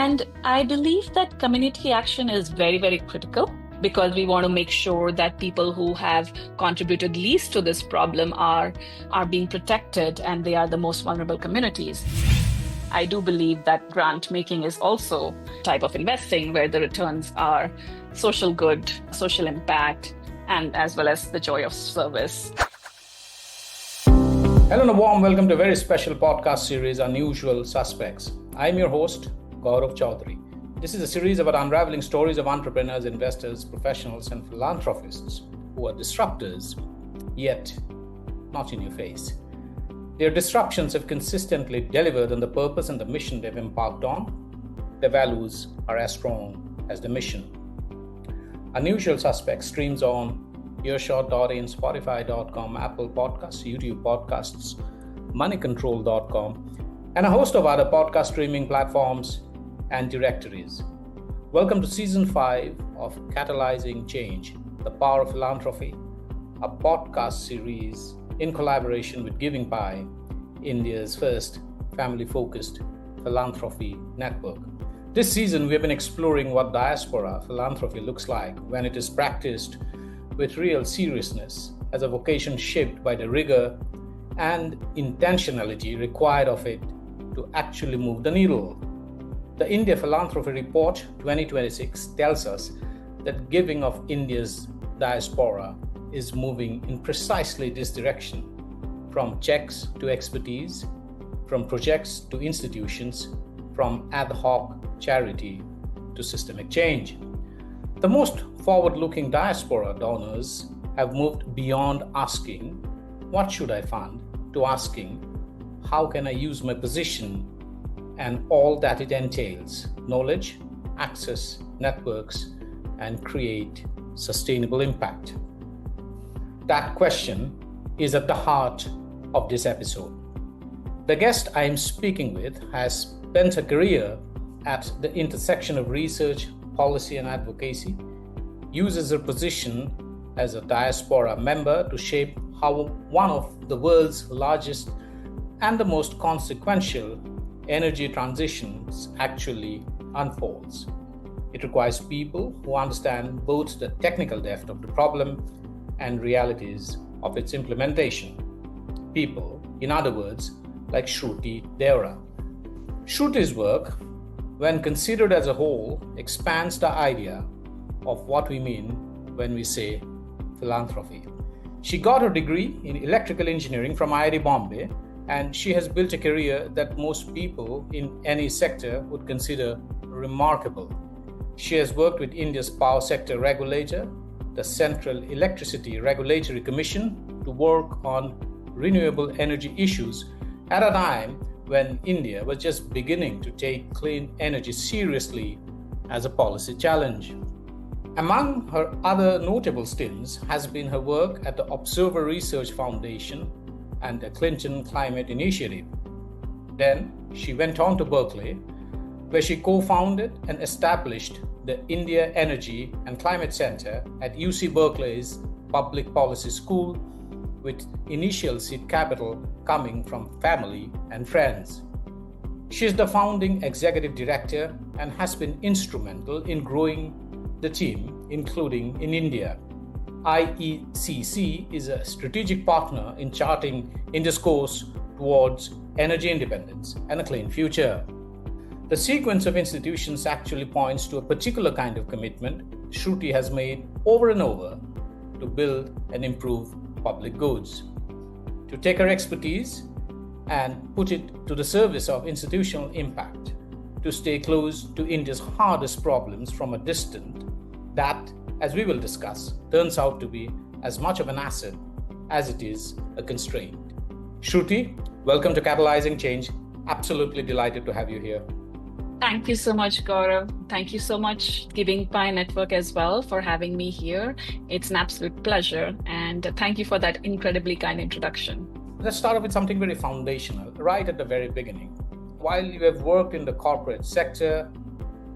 And I believe that community action is very, very critical because we want to make sure that people who have contributed least to this problem are being protected and they are the most vulnerable communities. I do believe that grant making is also a type of investing where the returns are social good, social impact, and as well as the joy of service. Hello and a warm welcome to a very special podcast series, Unusual Suspects. I'm your host, Gaurav Choudhury. This is a series about unraveling stories of entrepreneurs, investors, professionals, and philanthropists who are disruptors, yet not in your face. Their disruptions have consistently delivered on the purpose and the mission they've embarked on. Their values are as strong as the mission. Unusual Suspects streams on Earshot.in, Spotify.com, Apple Podcasts, YouTube Podcasts, Moneycontrol.com, and a host of other podcast streaming platforms and directories. Welcome to Season 5 of Catalyzing Change, the Power of Philanthropy, a podcast series in collaboration with Giving Pie, India's first family-focused philanthropy network. This season, we have been exploring what diaspora philanthropy looks like when it is practiced with real seriousness as a vocation shaped by the rigor and intentionality required of it to actually move the needle. The India Philanthropy Report 2026 tells us that giving of India's diaspora is moving in precisely this direction, from checks to expertise, from projects to institutions, from ad hoc charity to systemic change. The most forward-looking diaspora donors have moved beyond asking, "What should I fund?" to asking, "How can I use my position and all that it entails, knowledge, access, networks, and create sustainable impact?" That question is at the heart of this episode. The guest I am speaking with has spent a career at the intersection of research, policy, and advocacy, uses her position as a diaspora member to shape how one of the world's largest and the most consequential energy transitions actually unfolds. It requires people who understand both the technical depth of the problem and realities of its implementation. People, in other words, like Shruti Deorah. Shruti's work, when considered as a whole, expands the idea of what we mean when we say philanthropy. She got her degree in electrical engineering from IIT Bombay, and she has built a career that most people in any sector would consider remarkable. She has worked with India's power sector regulator, the Central Electricity Regulatory Commission, to work on renewable energy issues at a time when India was just beginning to take clean energy seriously as a policy challenge. Among her other notable stints has been her work at the Observer Research Foundation and the Clinton Climate Initiative. Then she went on to Berkeley, where she co-founded and established the India Energy and Climate Center at UC Berkeley's Public Policy School, with initial seed capital coming from family and friends. She is the founding executive director and has been instrumental in growing the team, including in India. IECC is a strategic partner in charting India's course towards energy independence and a clean future. The sequence of institutions actually points to a particular kind of commitment Shruti has made over and over to build and improve public goods, to take her expertise and put it to the service of institutional impact, to stay close to India's hardest problems from a distance that, as we will discuss, turns out to be as much of an asset as it is a constraint. Shruti, welcome to Catalyzing Change. Absolutely delighted to have you here. Thank you so much, Gaurav. Thank you so much, Giving Pie Network as well, for having me here. It's an absolute pleasure. And thank you for that incredibly kind introduction. Let's start off with something very foundational, right at the very beginning. While you have worked in the corporate sector,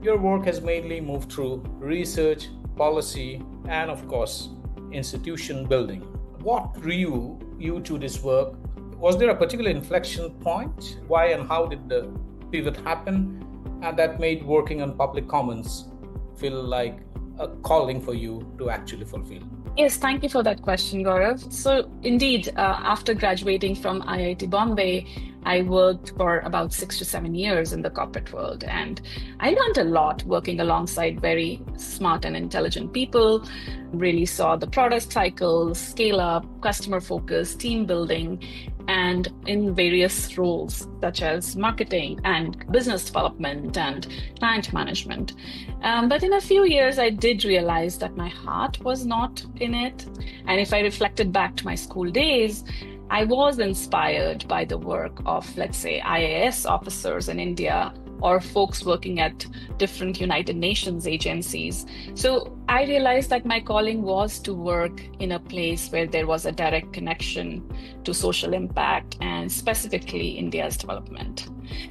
your work has mainly moved through research, policy, and of course, institution building. What drew you to this work? Was there a particular inflection point? Why and how did the pivot happen? and that made working on public commons feel like a calling for you to actually fulfill? Yes, thank you for that question, Gaurav. So, indeed, after graduating from IIT Bombay, I worked for about 6 to 7 years in the corporate world. And I learned a lot working alongside very smart and intelligent people, really saw the product cycles, scale up, customer focus, team building, and in various roles such as marketing and business development and client management. But in a few years, I did realize that my heart was not in it. And if I reflected back to my school days, I was inspired by the work of, let's say, IAS officers in India or folks working at different United Nations agencies. So I realized that my calling was to work in a place where there was a direct connection to social impact and specifically India's development.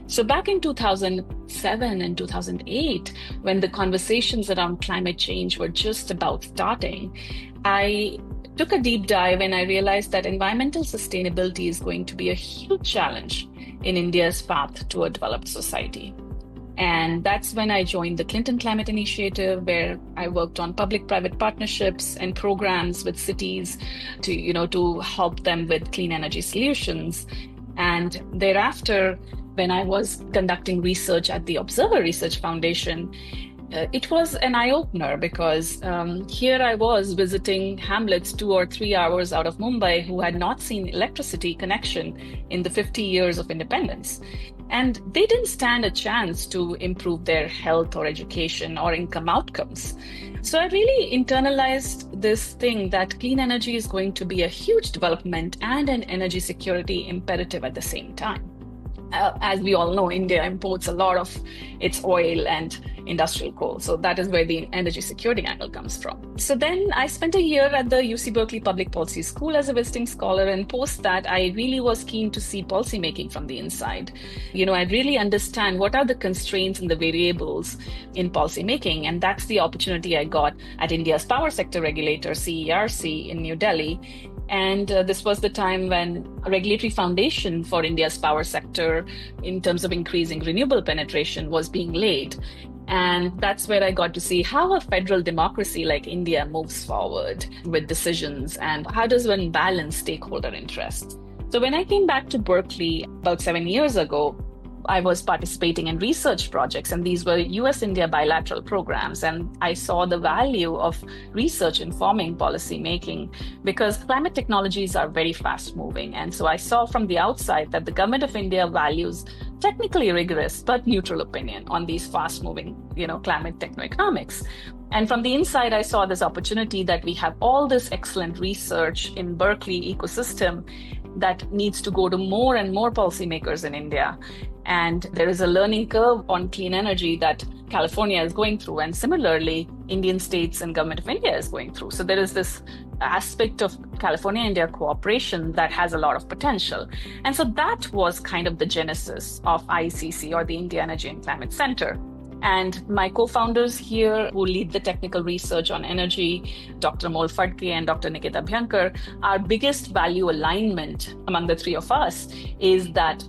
So back in 2007 and 2008, when the conversations around climate change were just about starting, I took a deep dive and I realized that environmental sustainability is going to be a huge challenge in India's path to a developed society. And that's when I joined the Clinton Climate Initiative, where I worked on public-private partnerships and programs with cities to help them with clean energy solutions. And thereafter, when I was conducting research at the Observer Research Foundation, it was an eye-opener because here I was visiting hamlets 2 or 3 hours out of Mumbai who had not seen electricity connection in the 50 years of independence. And they didn't stand a chance to improve their health or education or income outcomes. So I really internalized this thing that clean energy is going to be a huge development and an energy security imperative at the same time. As we all know, India imports a lot of its oil and industrial coal. So that is where the energy security angle comes from. So then I spent a year at the UC Berkeley Public Policy School as a visiting scholar, and post that, I really was keen to see policymaking from the inside. I really understand what are the constraints and the variables in policymaking, and that's the opportunity I got at India's power sector regulator, CERC, in New Delhi. And this was the time when a regulatory foundation for India's power sector in terms of increasing renewable penetration was being laid. And that's where I got to see how a federal democracy like India moves forward with decisions and how does one balance stakeholder interests. So when I came back to Berkeley about 7 years ago, I was participating in research projects, and these were US-India bilateral programs. And I saw the value of research informing policy making because climate technologies are very fast moving. And so I saw from the outside that the government of India values technically rigorous but neutral opinion on these fast moving, climate techno-economics. And from the inside, I saw this opportunity that we have all this excellent research in Berkeley ecosystem that needs to go to more and more policymakers in India. And there is a learning curve on clean energy that California is going through. And similarly, Indian states and government of India is going through. So there is this aspect of California-India cooperation that has a lot of potential. And so that was kind of the genesis of IECC, or the India Energy and Climate Center. And my co-founders here who lead the technical research on energy, Dr. Amol Phadke and Dr. Nikita Bhyankar, our biggest value alignment among the three of us is that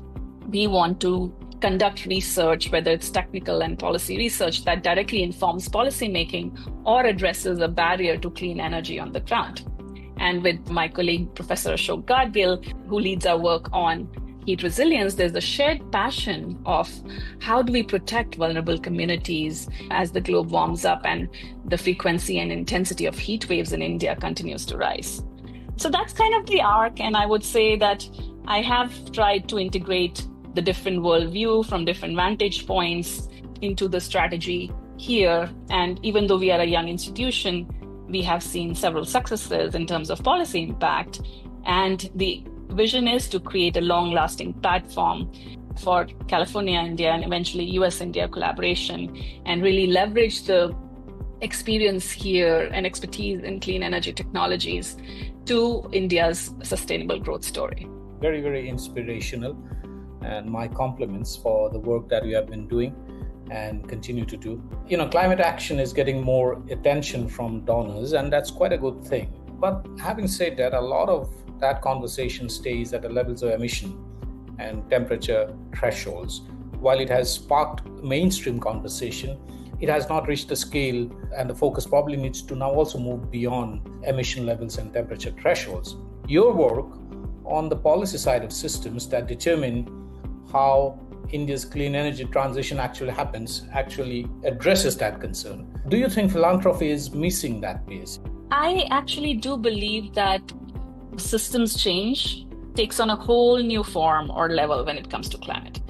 we want to conduct research, whether it's technical and policy research, that directly informs policymaking or addresses a barrier to clean energy on the ground. And with my colleague, Professor Ashok Gadgil, who leads our work on heat resilience, there's a shared passion of how do we protect vulnerable communities as the globe warms up and the frequency and intensity of heat waves in India continues to rise. So that's kind of the arc. And I would say that I have tried to integrate the different worldview from different vantage points into the strategy here. And even though we are a young institution, we have seen several successes in terms of policy impact. And the vision is to create a long-lasting platform for California, India, and eventually US-India collaboration, and really leverage the experience here and expertise in clean energy technologies to India's sustainable growth story. Very, very inspirational. And my compliments for the work that you have been doing and continue to do. Climate action is getting more attention from donors, and that's quite a good thing. But having said that, a lot of that conversation stays at the levels of emission and temperature thresholds. While it has sparked mainstream conversation, it has not reached the scale, and the focus probably needs to now also move beyond emission levels and temperature thresholds. Your work on the policy side of systems that determine how India's clean energy transition actually happens actually addresses that concern. Do you think philanthropy is missing that piece? I actually do believe that systems change takes on a whole new form or level when it comes to climate.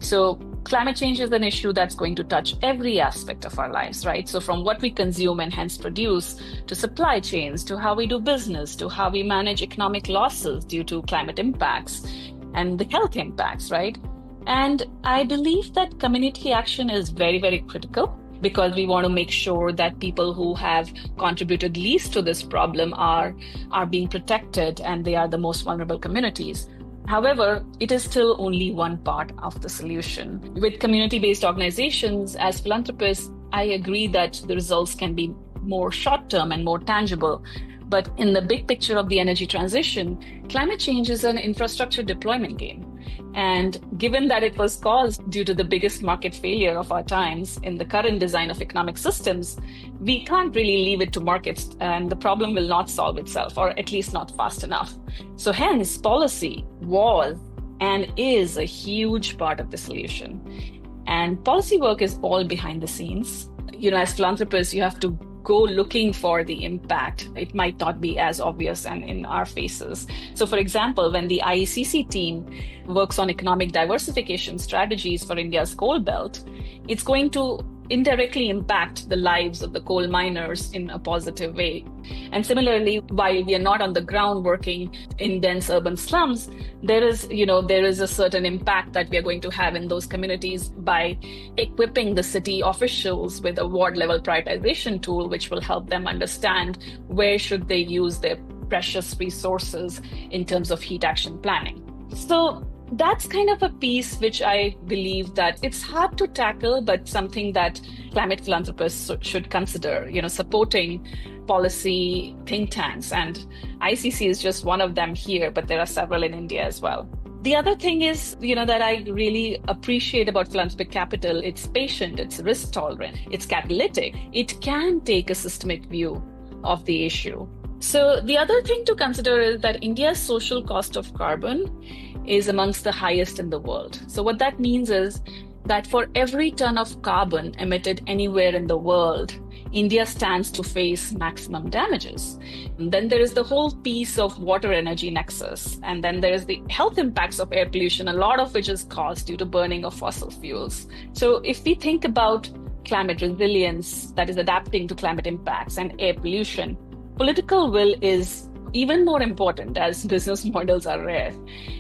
So climate change is an issue that's going to touch every aspect of our lives, right? So from what we consume and hence produce, to supply chains, to how we do business, to how we manage economic losses due to climate impacts and the health impacts, right? And I believe that community action is very, very critical, because we want to make sure that people who have contributed least to this problem are being protected, and they are the most vulnerable communities. However, it is still only one part of the solution. With community-based organizations, as philanthropists, I agree that the results can be more short-term and more tangible. But in the big picture of the energy transition, climate change is an infrastructure deployment game. And given that it was caused due to the biggest market failure of our times in the current design of economic systems, we can't really leave it to markets, and the problem will not solve itself, or at least not fast enough. So hence, policy was and is a huge part of the solution. And policy work is all behind the scenes. As philanthropists, you have to go looking for the impact. It might not be as obvious and in our faces. So for example, when the IECC team works on economic diversification strategies for India's coal belt, it's going to indirectly impact the lives of the coal miners in a positive way. And similarly, while we are not on the ground working in dense urban slums, there is a certain impact that we are going to have in those communities by equipping the city officials with a ward level prioritization tool, which will help them understand where should they use their precious resources in terms of heat action planning. So that's kind of a piece which I believe that it's hard to tackle, but something that climate philanthropists should consider, supporting policy think tanks. And ICC is just one of them here, but there are several in India as well. The other thing is, that I really appreciate about philanthropic capital, it's patient, it's risk tolerant, it's catalytic. It can take a systemic view of the issue. So the other thing to consider is that India's social cost of carbon is amongst the highest in the world. So what that means is that for every ton of carbon emitted anywhere in the world, India stands to face maximum damages. And then there is the whole piece of water energy nexus. And then there is the health impacts of air pollution, a lot of which is caused due to burning of fossil fuels. So if we think about climate resilience, that is adapting to climate impacts, and air pollution, political will is even more important, as business models are rare.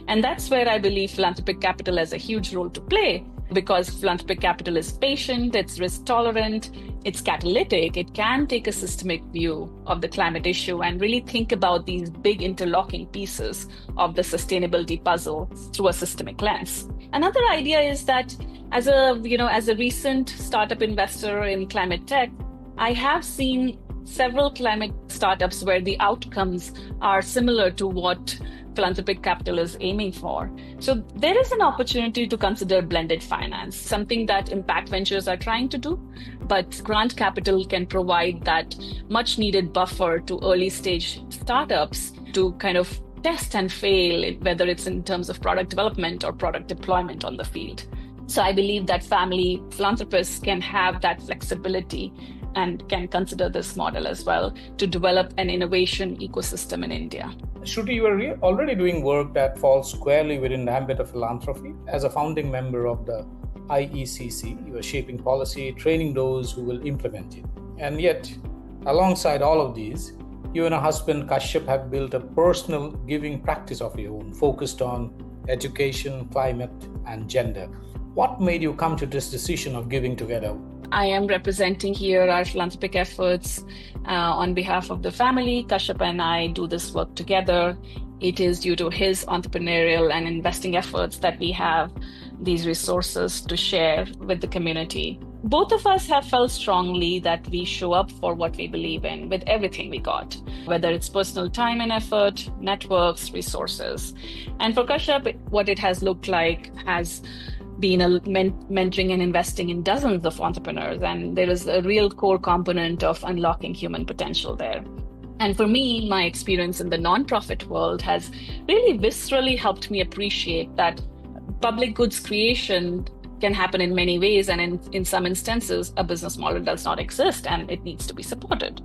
And that's where I believe philanthropic capital has a huge role to play, because philanthropic capital is patient, it's risk tolerant, it's catalytic. It can take a systemic view of the climate issue and really think about these big interlocking pieces of the sustainability puzzle through a systemic lens. Another idea is that as a recent startup investor in climate tech, I have seen several climate startups where the outcomes are similar to what philanthropic capital is aiming for. So there is an opportunity to consider blended finance, something that impact ventures are trying to do, but grant capital can provide that much needed buffer to early stage startups to kind of test and fail, whether it's in terms of product development or product deployment on the field. So I believe that family philanthropists can have that flexibility and can consider this model as well to develop an innovation ecosystem in India. Shruti, you are already doing work that falls squarely within the ambit of philanthropy. As a founding member of the IECC, you are shaping policy, training those who will implement it. And yet, alongside all of these, you and your husband Kashyap have built a personal giving practice of your own, focused on education, climate, and gender. What made you come to this decision of giving together? I am representing here our philanthropic efforts on behalf of the family. Kashyap and I do this work together. It is due to his entrepreneurial and investing efforts that we have these resources to share with the community. Both of us have felt strongly that we show up for what we believe in with everything we got, whether it's personal time and effort, networks, resources. And for Kashyap, what it has looked like has been mentoring and investing in dozens of entrepreneurs, and there is a real core component of unlocking human potential there. And for me, my experience in the nonprofit world has really viscerally helped me appreciate that public goods creation can happen in many ways, and in some instances, a business model does not exist and it needs to be supported.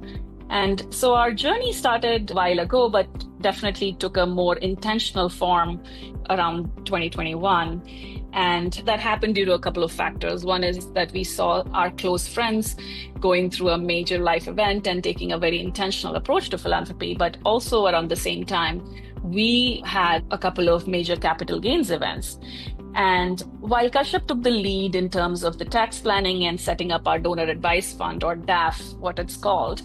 And so our journey started a while ago, but definitely took a more intentional form around 2021. And that happened due to a couple of factors. One is that we saw our close friends going through a major life event and taking a very intentional approach to philanthropy, but also around the same time, we had a couple of major capital gains events. And while Kashyap took the lead in terms of the tax planning and setting up our donor advice fund, or DAF, what it's called,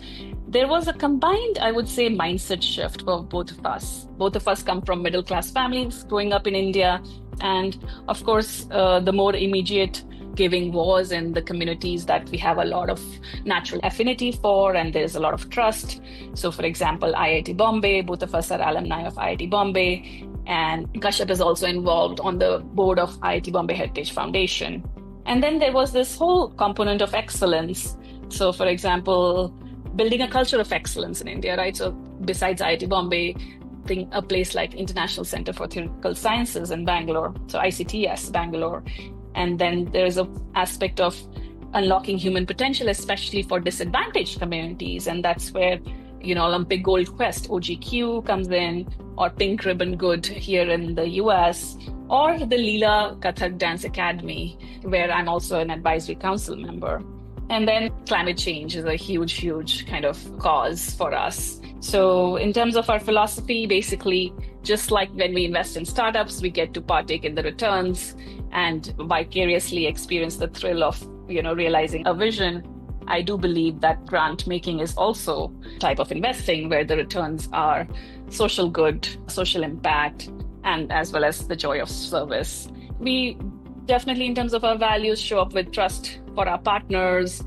there was a combined, I would say, mindset shift for both of us. Both of us come from middle-class families growing up in India. And of course, the more immediate giving was in the communities that we have a lot of natural affinity for, and there's a lot of trust. So for example, IIT Bombay, both of us are alumni of IIT Bombay. And Kashyap is also involved on the board of IIT Bombay Heritage Foundation. And then there was this whole component of excellence. So for example, building a culture of excellence in India, right? So besides IIT Bombay, a place like International Center for Theoretical Sciences in Bangalore, so ICTS Bangalore. And then there's an aspect of unlocking human potential, especially for disadvantaged communities. And that's where, Olympic Gold Quest, OGQ, comes in, or Pink Ribbon Good here in the US, or the Leela Kathak Dance Academy, where I'm also an advisory council member. And then climate change is a huge, huge kind of cause for us. So in terms of our philosophy, basically, just like when we invest in startups, we get to partake in the returns and vicariously experience the thrill of, realizing a vision. I do believe that grant making is also a type of investing where the returns are social good, social impact, and as well as the joy of service. We definitely, in terms of our values, show up with trust for our partners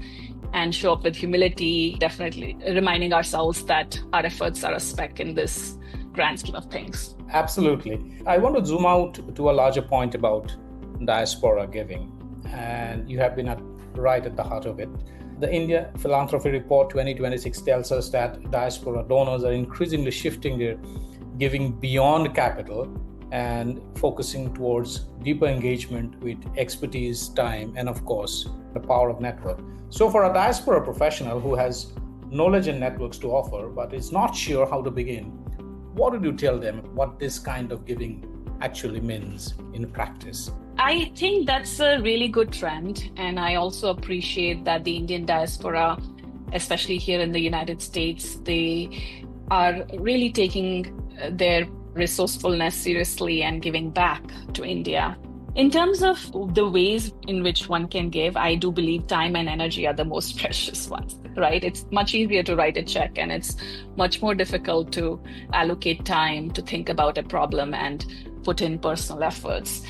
and show up with humility, definitely reminding ourselves that our efforts are a speck in this grand scheme of things. Absolutely. I want to zoom out to a larger point about diaspora giving, and you have been right at the heart of it. The India Philanthropy Report 2026 tells us that diaspora donors are increasingly shifting their giving beyond capital and focusing towards deeper engagement with expertise, time, and of course, the power of network. So for a diaspora professional who has knowledge and networks to offer, but is not sure how to begin, what would you tell them what this kind of giving actually means in practice? I think that's a really good trend. And I also appreciate that the Indian diaspora, especially here in the United States, they are really taking their resourcefulness seriously and giving back to India. In terms of the ways in which one can give, I do believe time and energy are the most precious ones, right? It's much easier to write a check, and it's much more difficult to allocate time to think about a problem and put in personal efforts.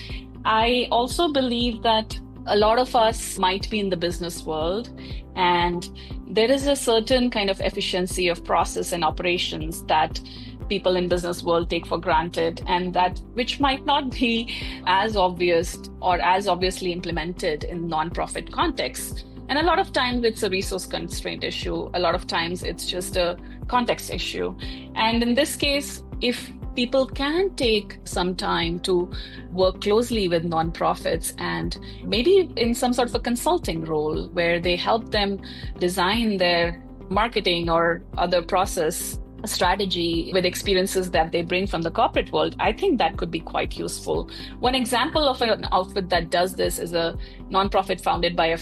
I also believe that a lot of us might be in the business world, and there is a certain kind of efficiency of process and operations that people in business world take for granted, and that which might not be as obvious or as obviously implemented in nonprofit contexts. And a lot of times it's a resource constraint issue. A lot of times it's just a context issue. And in this case, if people can take some time to work closely with nonprofits and maybe in some sort of a consulting role where they help them design their marketing or other process strategy with experiences that they bring from the corporate world, I think that could be quite useful. One example of an outfit that does this is a nonprofit founded by a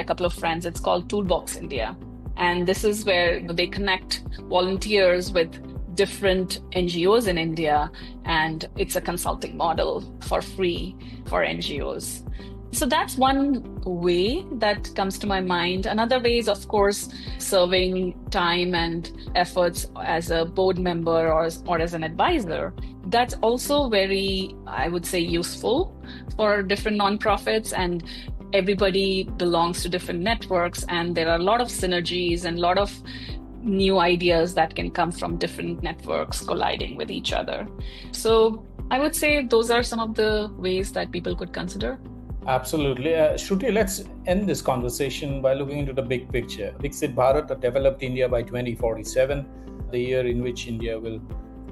couple of friends. It's called Toolbox India. And this is where they connect volunteers with different NGOs in India, and it's a consulting model for free for NGOs. So that's one way that comes to my mind. Another way is, of course, serving time and efforts as a board member or as an advisor. That's also very, I would say, useful for different nonprofits, and everybody belongs to different networks, and there are a lot of synergies and a lot of new ideas that can come from different networks colliding with each other. So I would say those are some of the ways that people could consider. Absolutely. Shruti, let's end this conversation by looking into the big picture. Viksit Bharat, a developed India by 2047, the year in which India will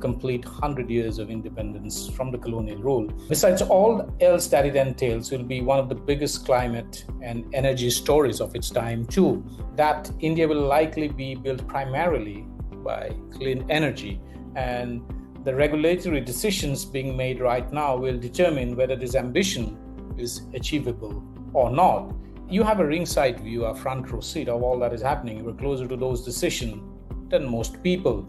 complete 100 years of independence from the colonial rule. Besides all else that it entails, will be one of the biggest climate and energy stories of its time too. That India will likely be built primarily by clean energy, and the regulatory decisions being made right now will determine whether this ambition is achievable or not. You have a ringside view, a front row seat of all that is happening. You're closer to those decisions than most people.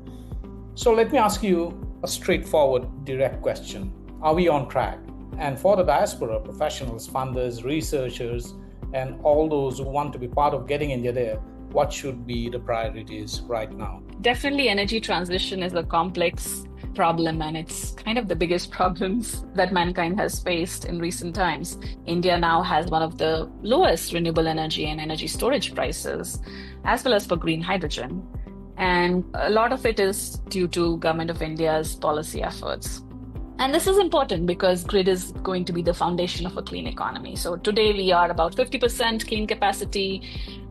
So let me ask you a straightforward, direct question. Are we on track? And for the diaspora, professionals, funders, researchers, and all those who want to be part of getting India there, what should be the priorities right now? Definitely, energy transition is a complex problem, and it's kind of the biggest problems that mankind has faced in recent times. India now has one of the lowest renewable energy and energy storage prices, as well as for green hydrogen. And a lot of it is due to Government of India's policy efforts. And this is important because grid is going to be the foundation of a clean economy. So today we are about 50% clean capacity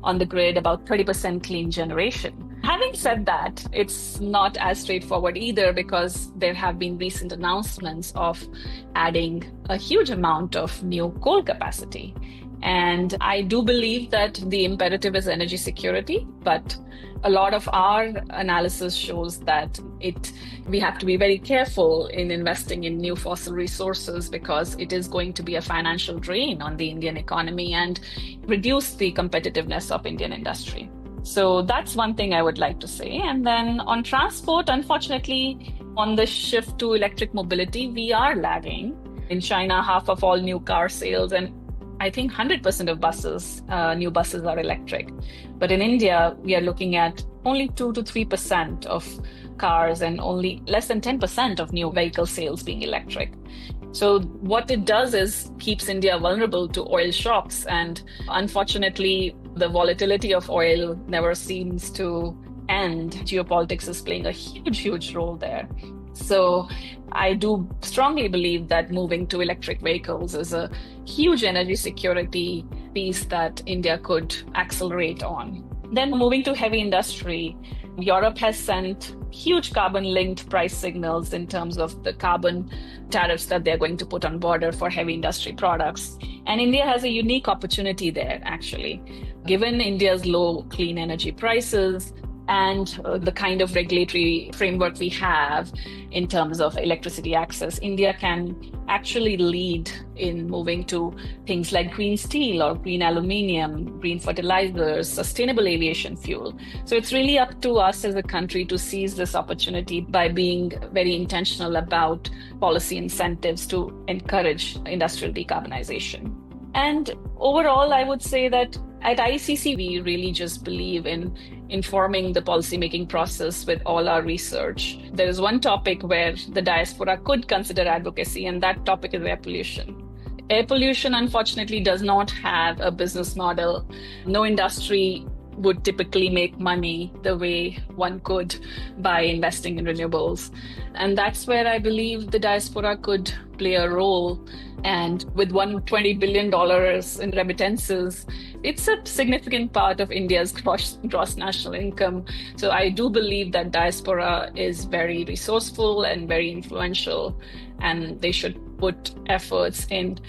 on the grid, about 30% clean generation. Having said that, it's not as straightforward either, because there have been recent announcements of adding a huge amount of new coal capacity. And I do believe that the imperative is energy security, but a lot of our analysis shows that we have to be very careful in investing in new fossil resources, because it is going to be a financial drain on the Indian economy and reduce the competitiveness of Indian industry. So that's one thing I would like to say. And then on transport, unfortunately, on the shift to electric mobility, we are lagging. In China, half of all new car sales, and I think 100% of buses, new buses are electric. But in India, we are looking at only 2 to 3% of cars and only less than 10% of new vehicle sales being electric. So what it does is keeps India vulnerable to oil shocks. And unfortunately, the volatility of oil never seems to end. Geopolitics is playing a huge, huge role there. So I do strongly believe that moving to electric vehicles is a huge energy security piece that India could accelerate on. Then moving to heavy industry, Europe has sent huge carbon-linked price signals in terms of the carbon tariffs that they're going to put on border for heavy industry products. And India has a unique opportunity there, actually. Given India's low clean energy prices, and the kind of regulatory framework we have in terms of electricity access, India can actually lead in moving to things like green steel or green aluminium, green fertilizers, sustainable aviation fuel. So it's really up to us as a country to seize this opportunity by being very intentional about policy incentives to encourage industrial decarbonization. And overall, I would say that at ICC, we really just believe in informing the policymaking process with all our research. There is one topic where the diaspora could consider advocacy, and that topic is air pollution. Air pollution, unfortunately, does not have a business model. No industry would typically make money the way one could by investing in renewables. And that's where I believe the diaspora could play a role. And with $120 billion in remittances, it's a significant part of India's gross national income. So I do believe that diaspora is very resourceful and very influential, and they should put efforts in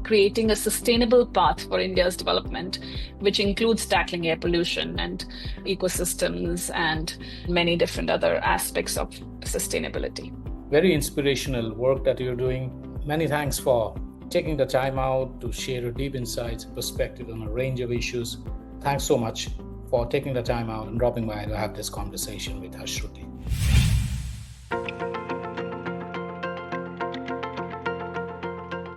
creating a sustainable path for India's development, which includes tackling air pollution and ecosystems and many different other aspects of sustainability. Very inspirational work that you're doing. Many thanks for taking the time out to share your deep insights and perspective on a range of issues. Thanks so much for taking the time out and dropping by to have this conversation with us, Shruti.